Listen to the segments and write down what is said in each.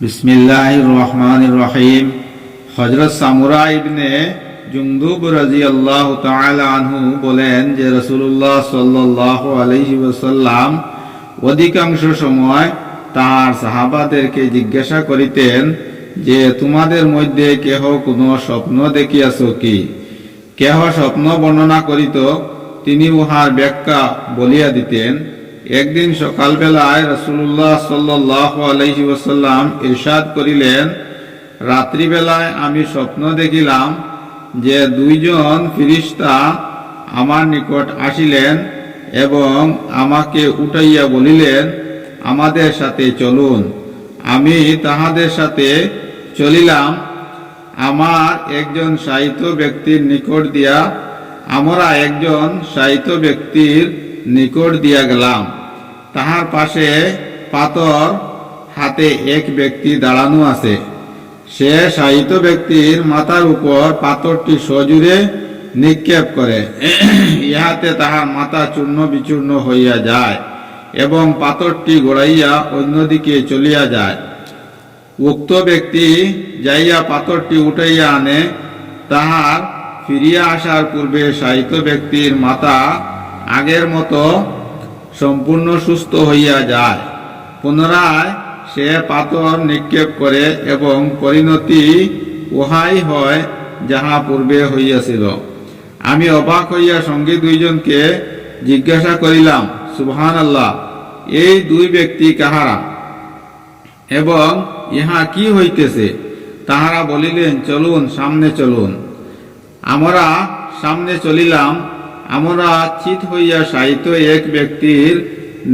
বিসমিল্লাহির রহমানির রহিম। হযরত সামুরা ইবনে জুনদুব রাদিয়াল্লাহু তাআলা আনহু বলেন যে রাসূলুল্লাহ সাল্লাল্লাহু আলাইহি ওয়াসাল্লাম অধিকাংশ সময় তার সাহাবাদেরকে জিজ্ঞাসা করিতেন যে তোমাদের মধ্যে কেহ কোনো স্বপ্ন দেখিয়াছ কি? কেহ স্বপ্ন বর্ণনা করিত, তিনি উহার ব্যাখ্যা বলিয়া দিতেন। একদিন সকালবেলায় রাসূলুল্লাহ সাল্লাল্লাহু আলাইহি ওয়াসাল্লাম ইরশাদ করিলেন, রাত্রিবেলায় আমি স্বপ্ন দেখিলাম যে দুইজন ফেরেশতা আমার নিকট আসিলেন এবং আমাকে উঠাইয়া বলিলেন, আমাদের সাথে চলুন। আমি তাহাদের সাথে চলিলাম। আমার একজন শায়িত ব্যক্তির নিকট দিয়া আমরা একজন শায়িত ব্যক্তির নিকট দিয়া গেলাম। তাহার পাশে পাথর হাতে এক ব্যক্তি দাঁড়ানো আছে। সে শায়িত ব্যক্তির মাথার উপর পাথরটি সজোরে নিক্ষেপ করে, ইহাতে তাহার মাথা চূর্ণ বিচূর্ণ হইয়া যায় এবং পাথরটি গড়াইয়া অন্যদিকে চলিয়া যায়। উক্ত ব্যক্তি যাইয়া পাথরটি উঠাইয়া আনে। তাহার ফিরিয়া আসার পূর্বে শায়িত ব্যক্তির মাথা আগের মতো সম্পূর্ণ সুস্থ হইয়া যায়। পুনরায় সে পাথর নিক্ষেপ করে এবং পরিণতি উহাই হয় যাহা পূর্বে হইয়াছিল। আমি অবাক হইয়া সঙ্গী দুইজনকে জিজ্ঞাসা করিলাম, সুবহানাল্লাহ, এই দুই ব্যক্তি কাহারা এবং ইহা কি হইতেছে? তাহারা বলিলেন, চলুন, সামনে চলুন। আমরা সামনে চলিলাম। আমরা চিত হইয়া শায়িত এক ব্যক্তির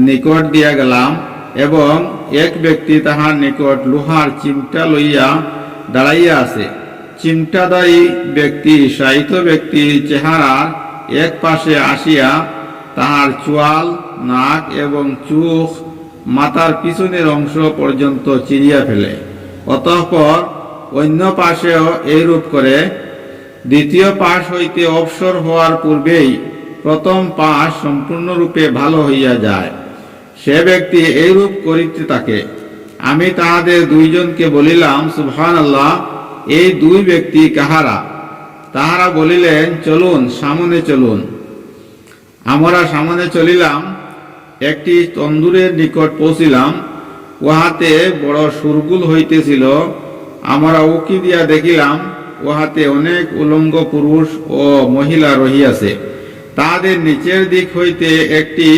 নিকট দিয়া গেলাম এবং এক ব্যক্তি তাহার নিকট লোহার চিমটা লইয়া দাঁড়াইয়া আছে। চিমটাদারী ব্যক্তি শায়িত ব্যক্তির চেহারার এক পাশে আসিয়া তাহার চোয়াল, নাক এবং চোখ মাথার পিছনের অংশ পর্যন্ত চিরিয়া ফেলে। অতঃপর অন্য পাশেও এইরূপ করে। দ্বিতীয় পাশ হইতে অবসর হওয়ার পূর্বেই প্রথম পাশ সম্পূর্ণরূপে ভালো হইয়া যায়। সে ব্যক্তি এইরূপ করিতে থাকে। আমি তাহাদের দুইজনকে বলিলাম, সুবহানাল্লাহ, এই দুই ব্যক্তি কাহারা? তাহারা বলিলেন, চলুন, সামনে চলুন। আমরা সামনে চলিলাম। একটি তন্দুরের নিকট পৌঁছিলাম। উহাতে বড় সুরগুল হইতেছিল। আমরা উকি দিয়া দেখিলাম উহাতে অনেক উলঙ্গ পুরুষ ও মহিলা রহিয়াছে। তাহাদের নিচের দিক হইতে একটি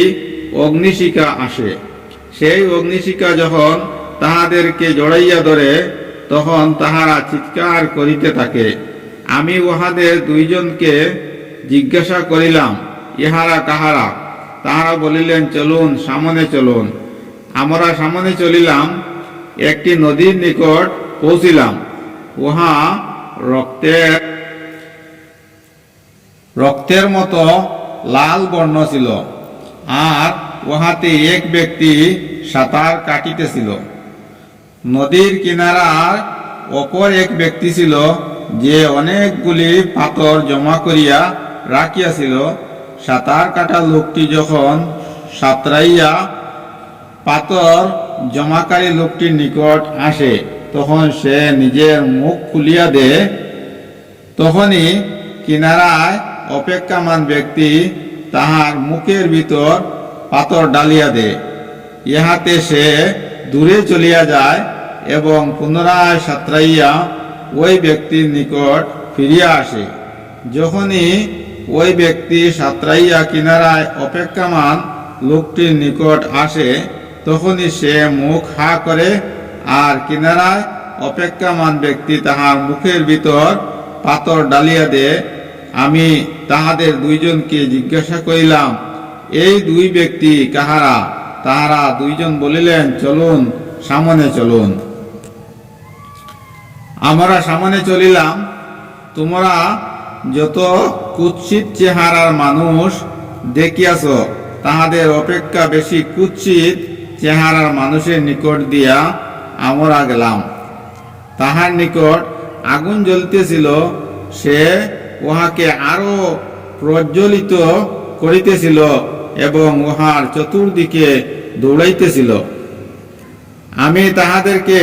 অগ্নিশিখা আসে। সেই অগ্নিশিখা যখন তাহাদেরকে জড়াইয়া ধরে তখন তাহারা চিৎকার করিতে থাকে। আমি উহাদের দুইজনকে জিজ্ঞাসা করিলাম, ইহারা কাহারা? তাহারা বলিলেন, চলুন, সামনে চলুন। আমরা সামনে চলিলাম। একটি নদীর নিকট পৌঁছিলাম। উহা রক্তের মতো লাল বর্ণ ছিল, আর উহাতে এক ব্যক্তি সাঁতার কাটিতেছিল। নদীর কিনারার অপর এক ব্যক্তি ছিল, যে অনেকগুলি পাথর জমা করিয়া রাখিয়াছিল। সাঁতার কাটা লোকটি যখন সাঁতরাইয়া পাথর জমাকারী লোকটির নিকট আসে তখন সে নিজের মুখ খুলিয়া দেয়। তখনই কিনারায় অপেক্ষামান ব্যক্তি তাহার মুখের ভিতর পাথর ডালিয়া দেয়। ইহাতে সে দূরে চলিয়া যায় এবং পুনরায় সাঁতরাইয়া ওই ব্যক্তির নিকট ফিরিয়া আসে। যখনই ওই ব্যক্তি সাঁতরাইয়া কিনারায় অপেক্ষামান লোকটির নিকট আসে তখনই সে মুখ হা করে, আর কিনারায় অপেক্ষামান ব্যক্তি তাহার মুখের ভিতর পাথর ডালিয়া দেয়। আমি তাহাদের দুইজনকে জিজ্ঞাসা করিলাম, এই দুই ব্যক্তি কাহারা? তাহারা দুইজন বলিলেন, চলুন, সামনে চলুন। আমরা সামনে চলিলাম। তোমরা যত কুৎসিত চেহারার মানুষ দেখিয়াছ, তাহাদের অপেক্ষা বেশি কুৎসিত চেহারার মানুষের নিকট দিয়া আমরা গেলাম। তাহার নিকট আগুন জ্বলিতেছিল। সে উহাকে আরো প্রজ্বলিত করিতেছিল এবং উহার চতুর্দিকে দৌড়াইতেছিল। আমি তাহাদেরকে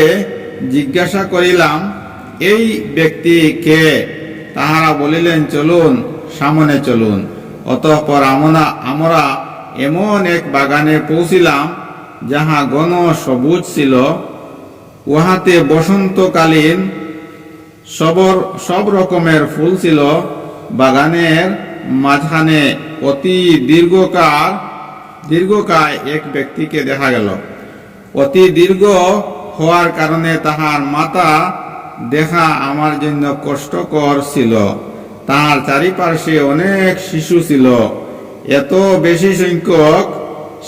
জিজ্ঞাসা করিলাম, এই ব্যক্তি কে? তাহারা বলিলেন, চলুন, সামনে চলুন। অতঃপর আমরা এমন এক বাগানে পৌঁছিলাম, যাহা ঘন সবুজ ছিল। উহাতে বসন্তকালীন সব রকমের ফুল ছিল। বাগানের মাঝখানে অতি দীর্ঘকায় এক ব্যক্তিকে দেখা গেল। অতি দীর্ঘ হওয়ার কারণে তাহার মাথা দেখা আমার জন্য কষ্টকর ছিল। তাহার চারিপার্শ্বে অনেক শিশু ছিল। এত বেশি সংখ্যক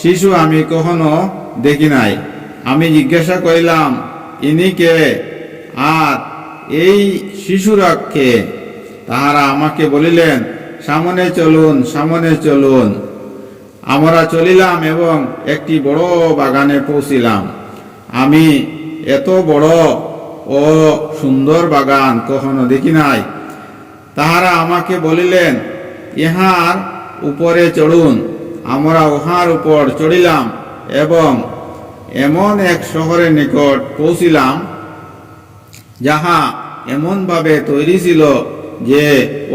শিশু আমি কখনো দেখি নাই। আমি জিজ্ঞাসা করিলাম, ইনি কে? আর এই শিশুরা কে? তাহারা আমাকে বলিলেন, সামনে চলুন, সামনে চলুন। আমরা চলিলাম এবং একটি বড় বাগানে পৌঁছিলাম। আমি এত বড় ও সুন্দর বাগান কখনো দেখি নাই। তাহারা আমাকে বলিলেন, ইহার উপরে চড়ুন। আমরা উহার উপর চড়িলাম এবং এমন এক শহরের নিকট পৌঁছিলাম, যাহা এমনভাবে তৈরি ছিল যে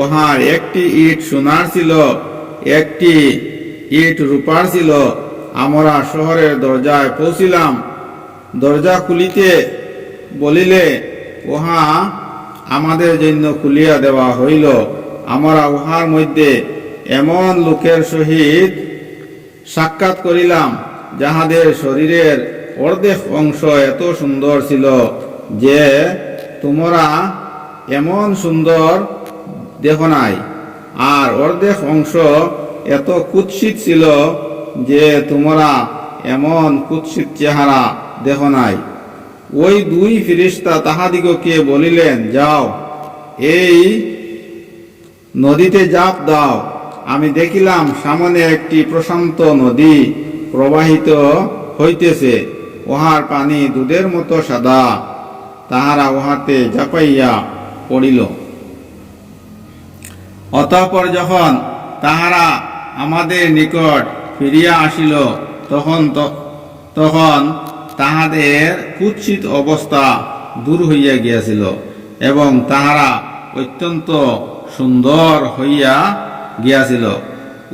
উহার একটি ইট সোনার ছিল, একটি ইট রূপার ছিল। আমরা শহরের দরজায় পৌঁছিলাম। দরজা খুলিতে বলিলে উহা আমাদের জন্য খুলিয়া দেওয়া হইল। আমরা উহার মধ্যে এমন লোকের সহিত সাক্ষাৎ করিলাম, যাহাদের শরীরের অর্ধেক অংশ এত সুন্দর ছিল যে তোমরা এমন সুন্দর দেখো নাই, আর অর্ধেক অংশ এত কুৎসিত ছিল যে তোমরা এমন কুৎসিত চেহারা দেখো নাই। ওই দুই ফেরেশতা তাহাদিগকে বলিলেন, যাও, এই নদীতে ঝাঁপ দাও। আমি দেখিলাম সামনে একটি প্রশান্ত নদী প্রবাহিত হইতেছে। উহার পানি দুধের মতো সাদা। তাহারা উহাতে ঝাঁপাইয়া পড়িল। অতঃপর যখন তাহারা আমাদের নিকট ফিরিয়া আসিল, তখন তাহাদের কুৎসিত অবস্থা দূর হইয়া গিয়াছিল এবং তাহারা অত্যন্ত সুন্দর হইয়া গিয়াছিল।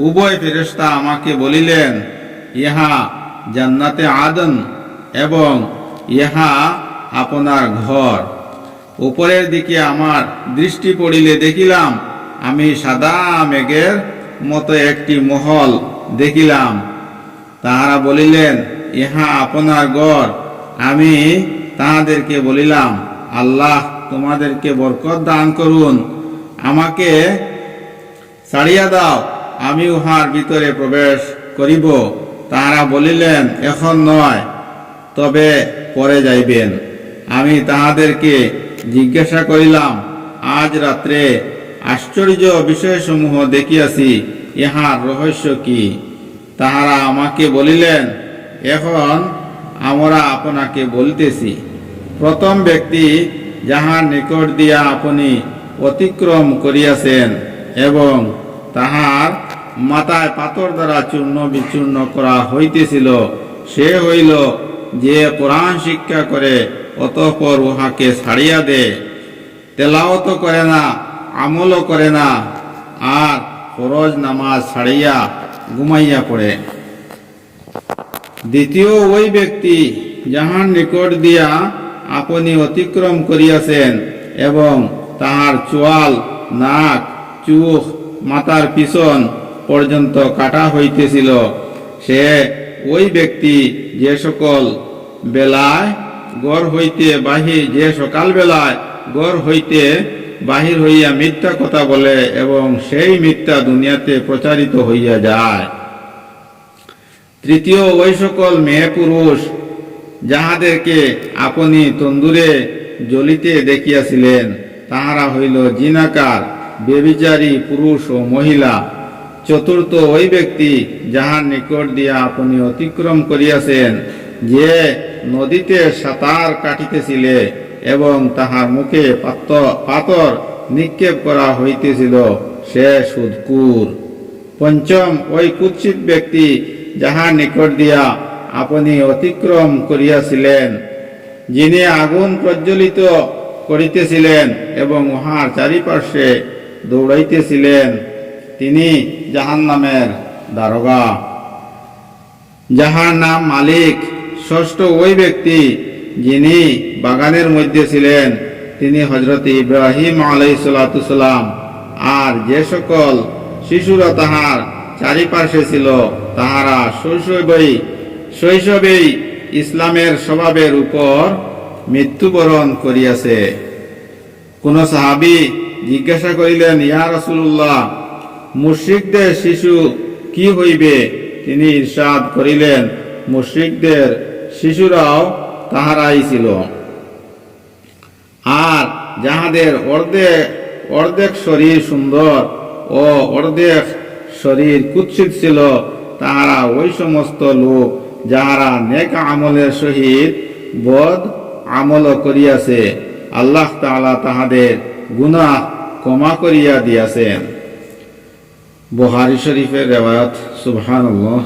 উভয় ফেরেশতা আমাকে বলিলেন, ইহা জান্নাতে আদন এবং ইহা আপনার ঘর। উপরের দিকে আমার দৃষ্টি পড়িলে দেখিলাম, আমি সাদা মেঘের মতো একটি মহল দেখিলাম। তাহারা বলিলেন, ইহা আপনার ঘর। আমি তাহাদেরকে বলিলাম, আল্লাহ তোমাদেরকে বরকত দান করুন। আমাকে ছাড়িয়া দাও, আমি উহার ভিতরে প্রবেশ করিব। তাহারা বলিলেন, এখন নয়, তবে পরে যাইবেন। আমি তাহাদেরকে জিজ্ঞাসা করিলাম, আজ রাত্রে আশ্চর্য বিষয়সমূহ দেখিয়াছি, ইহার রহস্য কি? তাহারা আমাকে বলিলেন, এখন আমরা আপনাকে বলিতেছি। প্রথম ব্যক্তি যাহার নিকট দিয়া আপনি অতিক্রম করিয়াছেন এবং তাহার মাথায় পাথর দ্বারা চূর্ণ বিচূর্ণ করা হইতেছিল, সে হইল যে কোরআন শিক্ষা করে অতঃপর উহাকে ছাড়িয়া দে, তেলাওয়াত করে না, আমলও করে না, আর ফরজ নামাজ ছাড়িয়া ঘুমাইয়া পড়ে। দ্বিতীয় ওই ব্যক্তি যাহার নিকট দিয়া আপনি অতিক্রম করিয়াছেন এবং তাহার চোয়াল, নাক, চোখ, মাথার পিছন পর্যন্ত কাটা হইতেছিল, সে ওই ব্যক্তি যে সকাল বেলায় ঘর হইতে বাহির হইয়া মিথ্যা কথা বলে এবং সেই মিথ্যা দুনিয়াতে প্রচারিত হইয়া যায়। তৃতীয় ওই সকল মেয়ে পুরুষ যাহাদেরকে আপনি তন্দুরে জ্বলিতে দেখিয়াছিলেন, তাহারা হইল জিনাকার, ব্যভিচারী পুরুষ ও মহিলা। চতুর্থ ওই ব্যক্তি যাহার নিকট দিয়া আপনি অতিক্রম করিয়াছেন, যে নদীতে সাঁতার কাটিতেছিলে এবং তাহার মুখে পাথর নিক্ষেপ করা হইতেছিল, সে সুদকুর। পঞ্চম ওই কুৎসিত ব্যক্তি যাহার নিকট দিয়া আপনি অতিক্রম করিয়াছিলেন যিনি আগুন প্রজ্বলিত করিতেছিলেন এবং উহার চারিপার্শ্বে দৌড়াইতেছিলেন, তিনি জাহান্নামের দারোগা। যাহার নাম মালিক, ষষ্ঠ ওই ব্যক্তি যিনি বাগানের মধ্যে ছিলেন, তিনি হযরত ইব্রাহিম আলাইহিস সালাম। আর যে সকল শিশুরা তাহার চারিপার্শ্বে ছিল, তাহারা শৈশবেই ইসলামের স্বভাবের উপর মৃত্যুবরণ করিয়াছে। কোন সাহাবী জিজ্ঞাসা করিলেন, ইয়া রাসূলুল্লাহ, মুশরিকদের শিশু কি হইবে? তিনি ইরশাদ করিলেন, মুশরিকদের শিশুরাও তাহারাই ছিল। আর যাহাদের অর্ধেক শরীর সুন্দর ও অর্ধেক শরীর কুৎসিত ছিল, তাহারা ওই সমস্ত লোক যাহারা নেক আমলের সহিত বদ আমল করিয়াছে, আল্লাহ তাআলা তাহাদের গুনাহ ক্ষমা করিয়া দিয়াছেন। বুখারী শরীফের রিওয়ায়াত। সুবহানাল্লাহ।